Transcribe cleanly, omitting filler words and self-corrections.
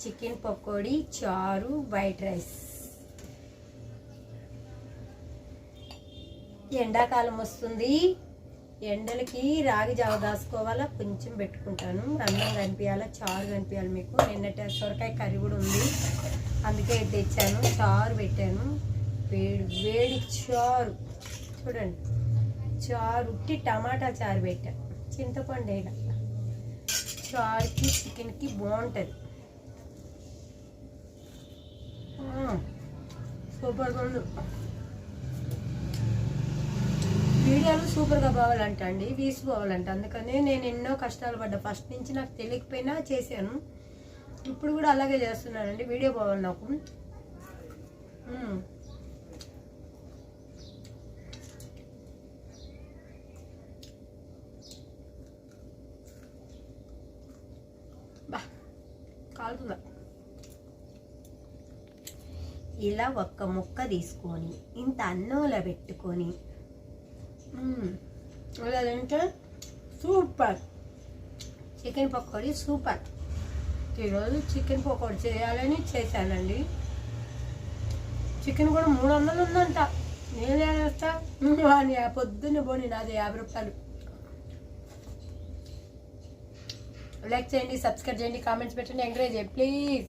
Chicken pakodi, చారు, white rice. ఎండాకాలం వస్తుంది, ఎండలకి రాగి జావ దాసుకోవాలా, కొంచెం పెట్టుకుంటాను. అన్నం కనిపించాలా, చారు కనిపించాలి. మీకు నిన్నటి సొరకాయ కర్రీ కూడా ఉంది, అందుకే తెచ్చాను. చారు పెట్టాను, వేడి వేడి చారు. చూడండి, చారు ఉట్టి టమాటా చారు పెట్టాను, చింతపండు వేయడం. చారుకి చికెన్కి బాగుంటుంది, సూపర్గా ఉంది. వీడియోలు సూపర్గా పోవాలంట అండి, వీసు పోవాలంట. అందుకని నేను ఎన్నో కష్టాలు పడ్డా, ఫస్ట్ నుంచి నాకు తెలియకపోయినా చేశాను. ఇప్పుడు కూడా అలాగే చేస్తున్నానండి, వీడియో పోవాలి నాకు. బా కాలుతుందా. ఇలా ఒక్క ముక్క తీసుకొని ఇంత అన్నంలో పెట్టుకొని ఇలా తింటే సూపర్. Chicken pakoda super. ఈరోజు చికెన్ పకోడీ చేయాలని చేశానండి. చికెన్ కూడా 300 ఉందంట. నేనే వేస్తా, పొద్దున్న పోనీ నాది 50 రూపాయలు. లైక్ చేయండి, సబ్స్క్రైబ్ చేయండి, కామెంట్స్ పెట్టండి, ఎంకరేజ్ చేయండి ప్లీజ్.